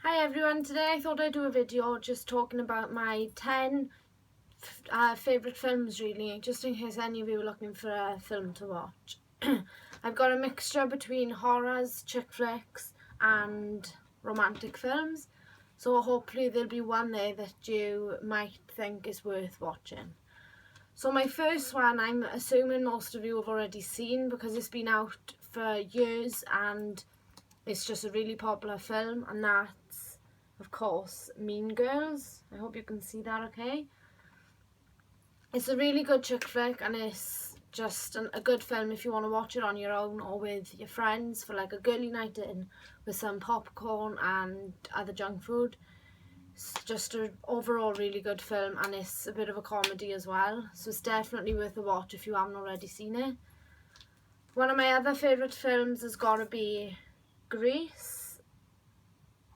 Hi everyone, today I thought I'd do a video just talking about my 10 favourite films really, just in case any of you are looking for a film to watch. I've got a mixture between horrors, chick flicks and romantic films, so hopefully there'll be one there that you might think is worth watching. So my first one, I'm assuming most of you have already seen because it's been out for years and it's just a really popular film, and that's, of course, Mean Girls. I hope you can see that okay. It's a really good chick flick and it's just a good film if you want to watch it on your own or with your friends for like a girly night in with some popcorn and other junk food. It's just an overall really good film and it's a bit of a comedy as well, so it's definitely worth a watch if you haven't already seen it. One of my other favourite films has got to be Grease,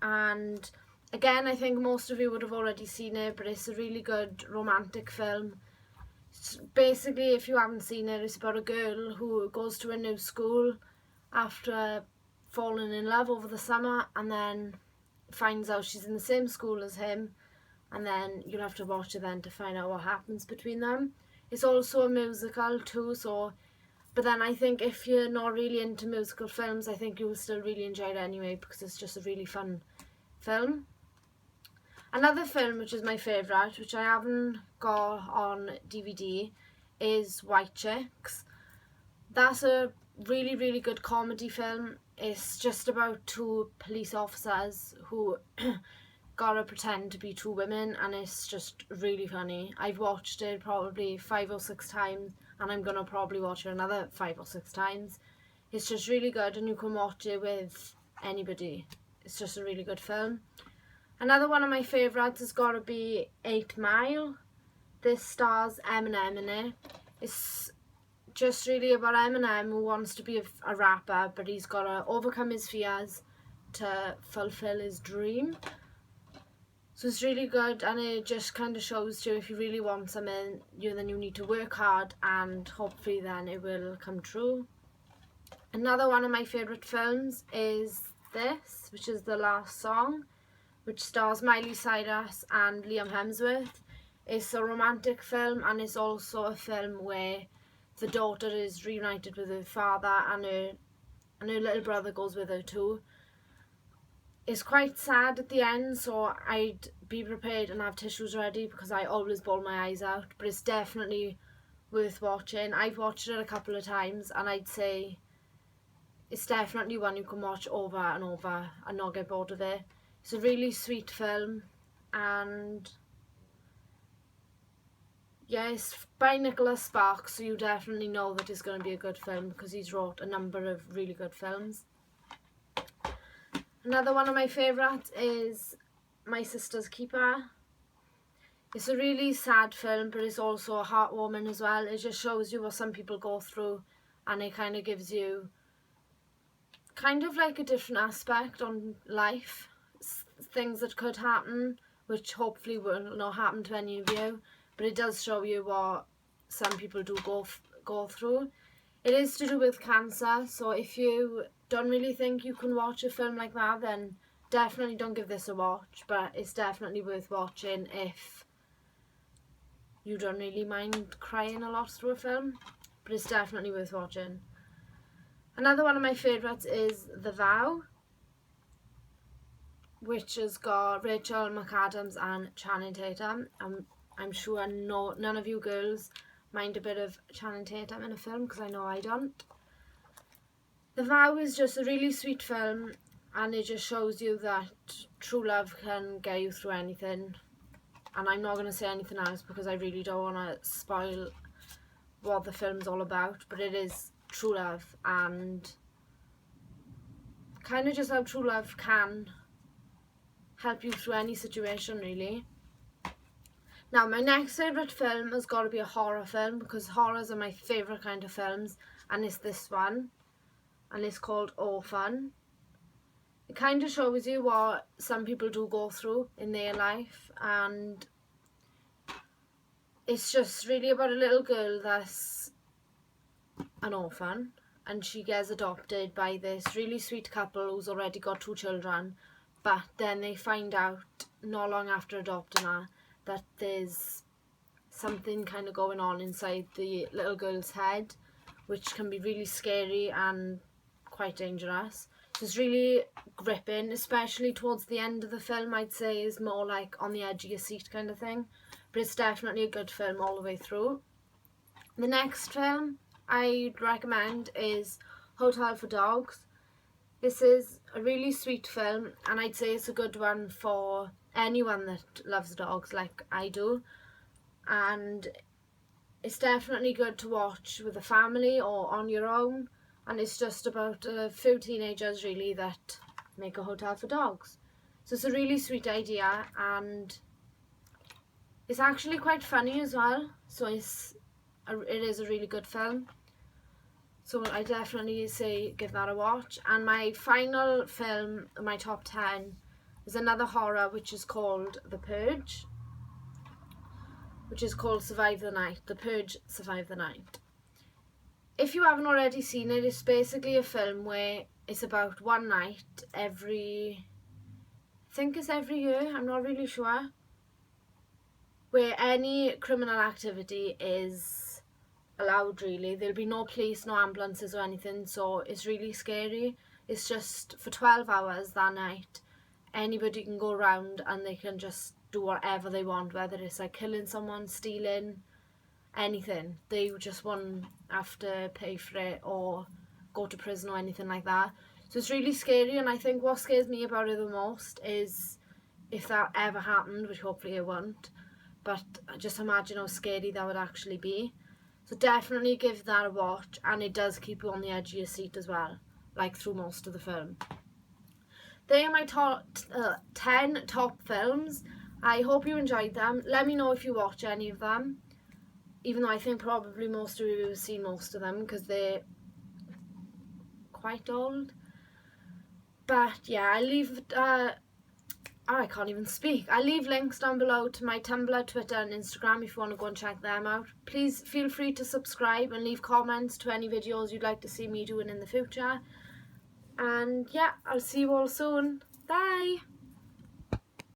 and again I think most of you would have already seen it, but it's a really good romantic film. Basically, if you haven't seen it, it's about a girl who goes to a new school after falling in love over the summer and then finds out she's in the same school as him, and then you'll have to watch it then to find out what happens between them. It's also a musical too, but then I think if you're not really into musical films, I think you will still really enjoy it anyway because it's just a really fun film. Another film which is my favourite, which I haven't got on DVD, is White Chicks. That's a really, really good comedy film. It's just about two police officers who gotta pretend to be two women, and it's just really funny. I've watched it probably 5 or 6 times and I'm gonna probably watch it another 5 or 6 times. It's just really good and you can watch it with anybody. It's just a really good film. Another one of my favourites has got to be 8 Mile. This stars Eminem in it. It's just really about Eminem who wants to be a rapper, but he's got to overcome his fears to fulfill his dream. So it's really good, and it just kind of shows you if you really want something, then you need to work hard and hopefully then it will come true. Another one of my favourite films is this, which is The Last Song, which stars Miley Cyrus and Liam Hemsworth. It's a romantic film and it's also a film where the daughter is reunited with her father and her little brother goes with her too. It's quite sad at the end, so I'd be prepared and have tissues ready because I always bawl my eyes out, but it's definitely worth watching. I've watched it a couple of times and I'd say it's definitely one you can watch over and over and not get bored of it. It's a really sweet film, and yeah, it's by Nicholas Sparks, so you definitely know that it's going to be a good film because he's wrote a number of really good films. Another one of my favourites is My Sister's Keeper. It's a really sad film, but it's also heartwarming as well. It just shows you what some people go through and it kind of gives you kind of like a different aspect on life. Things that could happen, which hopefully will not happen to any of you, but it does show you what some people do go through. It is to do with cancer, so if you don't really think you can watch a film like that, then definitely don't give this a watch, but it's definitely worth watching if you don't really mind crying a lot through a film, but it's definitely worth watching. Another one of my favourites is The Vow, which has got Rachel McAdams and Channing Tatum. I'm sure none of you girls mind a bit of Channing Tatum in a film because I know I don't. The Vow is just a really sweet film and it just shows you that true love can get you through anything. And I'm not going to say anything else because I really don't want to spoil what the film's all about, but it is true love and kind of just how true love can help you through any situation really. Now my next favourite film has got to be a horror film because horrors are my favourite kind of films, and it's this one, and it's called Orphan. It kind of shows you what some people do go through in their life, and it's just really about a little girl that's an orphan and she gets adopted by this really sweet couple who's already got 2 children, but then they find out not long after adopting her that there's something kind of going on inside the little girl's head, which can be really scary and quite dangerous. So it's really gripping, especially towards the end of the film. I'd say is more like on the edge of your seat kind of thing, but it's definitely a good film all the way through. The next film I'd recommend is Hotel for Dogs. This is a really sweet film, and I'd say it's a good one for anyone that loves dogs like I do. And it's definitely good to watch with a family or on your own, and it's just about a few teenagers really that make a hotel for dogs. So it's a really sweet idea, and it's actually quite funny as well, so it is a really good film. So I definitely say give that a watch. And my final film, my top 10, is another horror which is called The Purge, which is called Survive the Night. The Purge, Survive the Night. If you haven't already seen it, it's basically a film where it's about one night every, I think it's every year, I'm not really sure, where any criminal activity is allowed really. There'll be no police, no ambulances or anything, so it's really scary. It's just for 12 hours that night, anybody can go around and they can just do whatever they want, whether it's like killing someone, stealing, anything. They just won't have to pay for it or go to prison or anything like that. So it's really scary, and I think what scares me about it the most is if that ever happened, which hopefully it won't, but just imagine how scary that would actually be. So definitely give that a watch, and it does keep you on the edge of your seat as well, like through most of the film. They are my top 10 top films. I hope you enjoyed them. Let me know if you watch any of them, even though I think probably most of you have seen most of them because they're quite old. But yeah, I leave I can't even speak. I'll leave links down below to my Tumblr, Twitter and Instagram if you want to go and check them out. Please feel free to subscribe and leave comments to any videos you'd like to see me doing in the future. And yeah, I'll see you all soon. Bye!